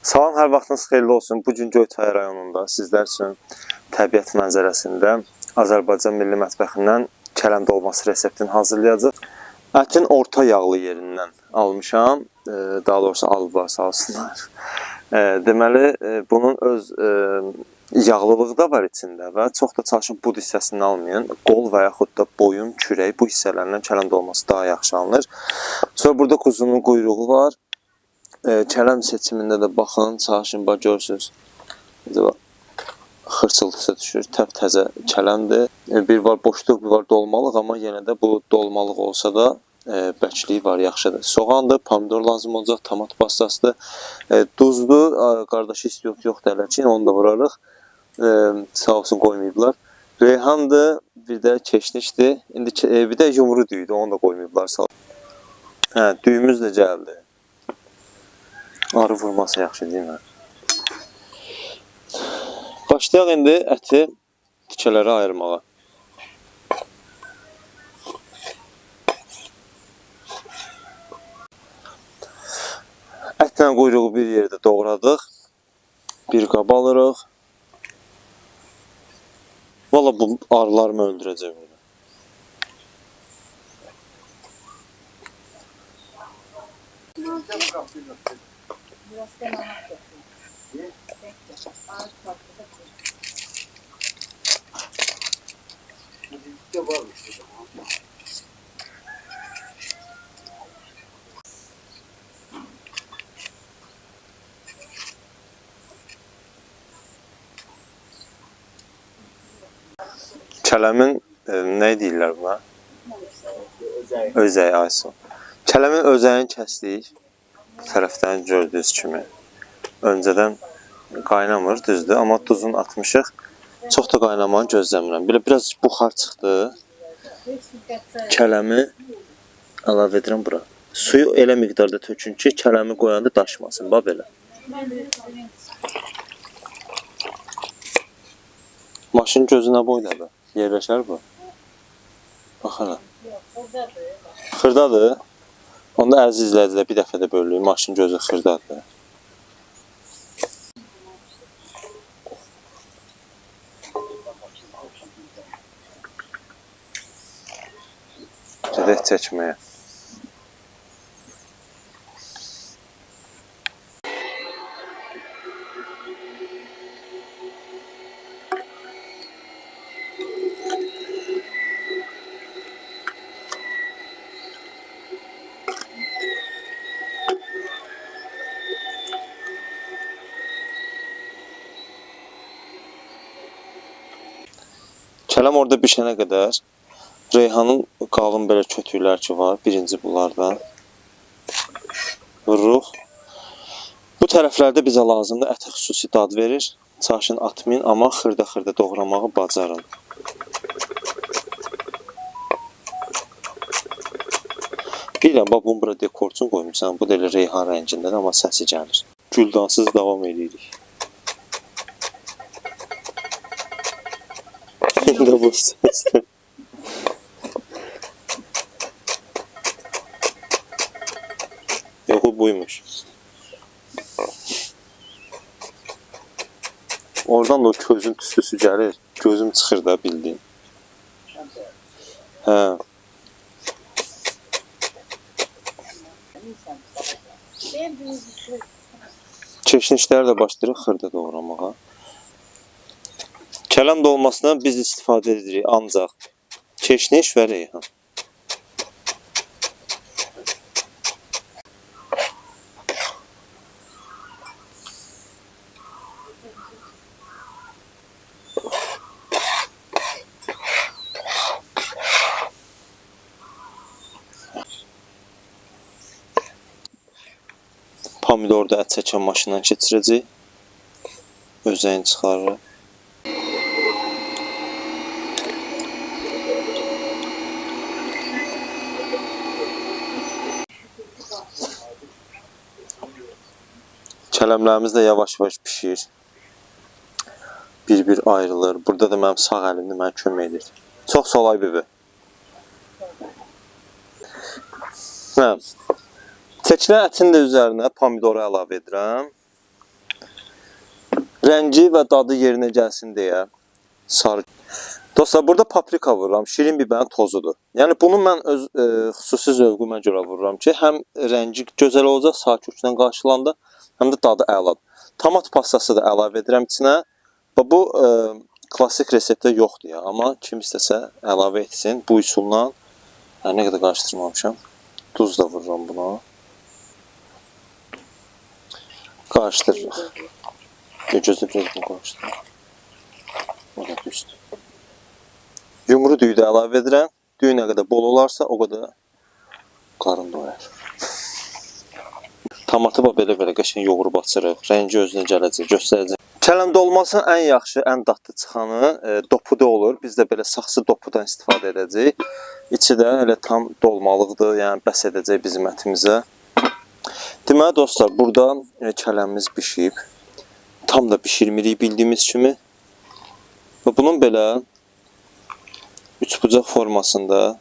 Salam, hər vaxtınız xeyirli olsun. Bugün Göyçay rayonunda sizlər üçün təbiət mənzərəsində Azərbaycan milli mətbəxindən kələm dolması reseptini hazırlayacaq. Ətin orta yağlı yerindən almışam. Daha doğrusu alıblar, sağ olsunlar. Deməli, bunun öz yağlılığı da var içində və çox da çalışın bud hissəsini almayın. Qol və yaxud da boyun, kürək bu hissələrindən kələm dolması daha yaxşı alınır. Sonra burada quzunun quyruğu var. Kələm seçimində də baxın, çalışın, bax görürsünüz. Xırçıltısı düşür, təzə kələmdir. Bir var boşluq, bir var dolmalıq, amma yenə də bu dolmalıq olsa da bəkliyi var, yaxşıdır. Soğandır, pomidor lazım olacaq, tomat pastasıdır. Duzdur, qardaşı istiyor, yoxdur hələ ki, onu da vurarıq. Sağ olsun qoymayıblar. Reyhandır, bir də keşnişdir. İndi bir də yumru düyüdür, onu da qoymayıblar. Sağ olsun. Düyümüz də gəldi. Arı vurması yaxşı deyil mi? Başlayaq indi əti tikələrə ayırmağa. Ətlə quyruğu bir yerdə doğradıq. Bir qaba alırıq. Valla bu arılarımı öldürəcək. Kələmin nə deyirlər buna? Özəyi ayson. Kələmin özəyini kəsdik. Bu tərəfdən gördüyünüz kimi. Öncədən qaynamır, düzdür. Amma duzunu atmışıq. Çox da qaynamanı gözləmirəm. Biraz buxar çıxdı. Kələmi əlavə edirəm bura. Suyu elə miqdarda tökün ki, kələmi qoyanda daşmasın. Bax belə. Maşın gözünə boydadır. Yerləşər bu. Bax hələ. Xırdadır. Onda əziz izləyicilər bir dəfə də bölürük. Maşın gözü xırdadır. Gedək çəkməyə. Kələm orada bişənə qədər reyhanın qalın belə kötüklər ki var, birinci bunlardan vururuq. Bu tərəflərdə bizə lazımdır, ətə xüsusi dad verir. Çalışın atmayın, amma xırda-xırda doğramağı bacarın. Bilirəm, bax bunu bura dekorçun qoymuşsan, bu da elə reyhan rəngindədir, amma səsi gəlir. Güldansız davam edirik. İndi bu səsdir. Yox, bu buymuş. Oradan da o közün tüstüsü gəlir. Gözüm çıxır da bildiğin. Hə. Keşnişləri də başlayırıq xırda doğramağa. Kələm dolmasından biz istifadə edirik ancaq keşniş və reyhan. Pomidor da ət çəkən maşından keçirəcək. Özəyini çıxarırıq. Kələmlərimiz də yavaş-yavaş pişir. Bir-bir ayrılır. Burada da mənim sağ əlimdə mənə kömək edir. Çox solay bibi. Çəkilən ətin də üzərinə pomidoru əlavə edirəm. Rəngi və dadı yerinə gəlsin deyə sarı. Dostlar, burada paprika vururam. Şirin bibərin tozudur. Yəni bunu mən öz xüsusi zövqümə görə vururam ki, həm rəngi gözəl olacaq sakitlə qarşılanda, həm də dadı əladır. Tomat pastası da əlavə edirəm içinə. Və bu klassik reseptdə yoxdur ya, amma kim istəsə əlavə etsin bu üsulla. Nə qədər qarışdırmamışam. Duz da vururam buna. Qarışdırırıq. Gözlə bunu qarışdırırıq. O da düzdür. Yumru düyü də əlavə edirəm. Düyü nə qədər bol olarsa, o qədər qarın doyar. Tomatı belə qəşəng yoğurub açırıq. Rəngi özünə gələcək, göstərəcək. Kələm dolmasının ən yaxşı, ən dadlı çıxanı dopuda olur. Biz də belə saxsı dopudan istifadə edəcəyik. İçi də elə tam dolmalıqdır, yəni bəs edəcək bizim ətimizə. Deməli dostlar, burada kələmimiz bişib. Tam da bişirmirik bildiyimiz kimi. Və bunun belə üçbucaq formasında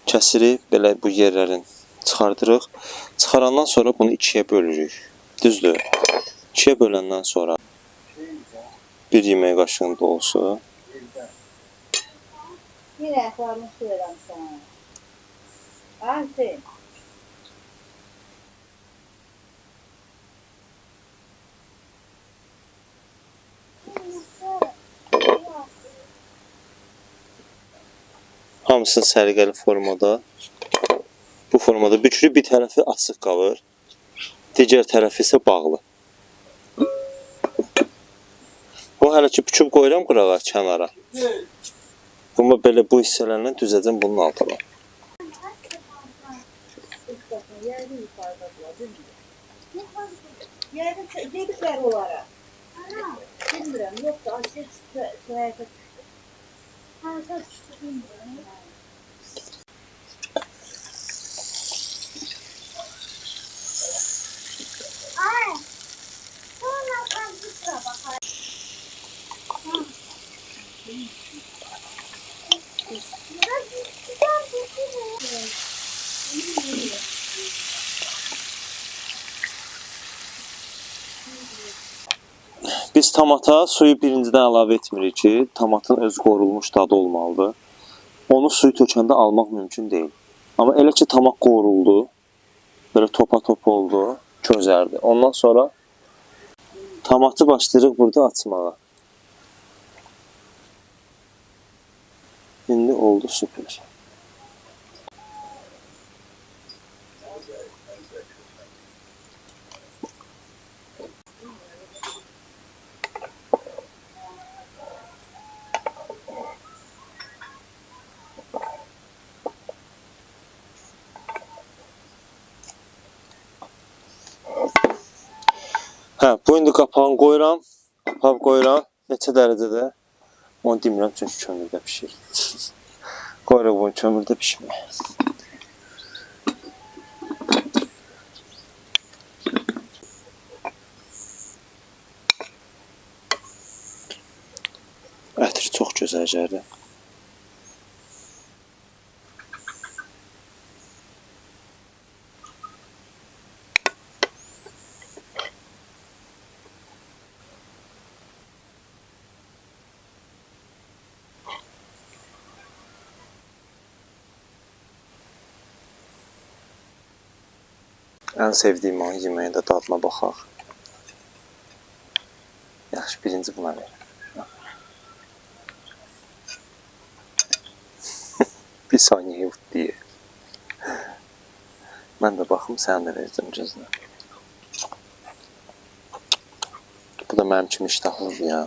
kəsirik, belə bu yerlərin çıxardırıq. Çıxarandan sonra bunu ikiyə bölürük. Düzdür? İkiyə böləndən sonra bir yemək qaşığının dolusu. Bir ayaqlarını suyuram sana. Hansi? Hamısını səliqəli formada. Bu formada bükülüb bir tərəfi açıq qalır. Digər tərəfi isə bağlı. Bu hələ ki büküb qoyuram qırağa, kənara. Bunu belə bu hissələrindən düzəcəm bunun altına. Dedikləri olaraq. Bilmirəm, yoxsa aşıq səhəyətə düşdü. Harada düşdü, bilmirəm. Biz tomata suyu birincidən əlavə etmirik ki, tomatın öz qorulmuş dadı olmalıdır. Onu suyu tökəndə almaq mümkün deyil. Amma elə ki tomat qoruldu, belə topa-top oldu, közərdi. Ondan sonra tomatı başlayırıq burada açmağa. İndi oldu süper. Bu indi qapağını qoyuram. Qapaq qoyuram. Neçə dərəcədə? Onu demirəm çünki kömürdə pişir. Qoyuruq bunu kömürdə pişməyə. Ətri çox gözəl gəldi. Ən sevdiyim o yeməyə də dadına baxaq. Yaxşı, birinci buna verir. Bir saniyə yut deyə. Mən də baxım, sən də verəcəm gözünə. Bu da mənim kimi iştahlıdır ya.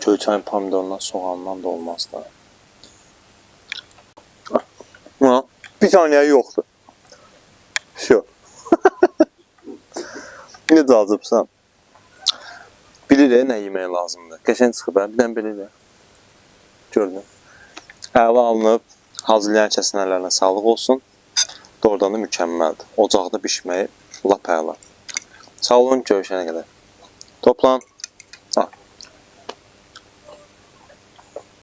Göyçayın pomidorundan, soğandan da olmaz da. Bir saniye yoktu. Şu. Ne cazibsən. Bilir nə yemək lazımdır. Qəşəng çıxıb, birdən bilir. Gördün. Əla alınıb, hazırlayan kəsinlərlə sağlıq olsun. Doğrudan da mükəmməldir. Ocaqda bişməyi lap əla. Sağ olun, görüşənə qədər. Toplan.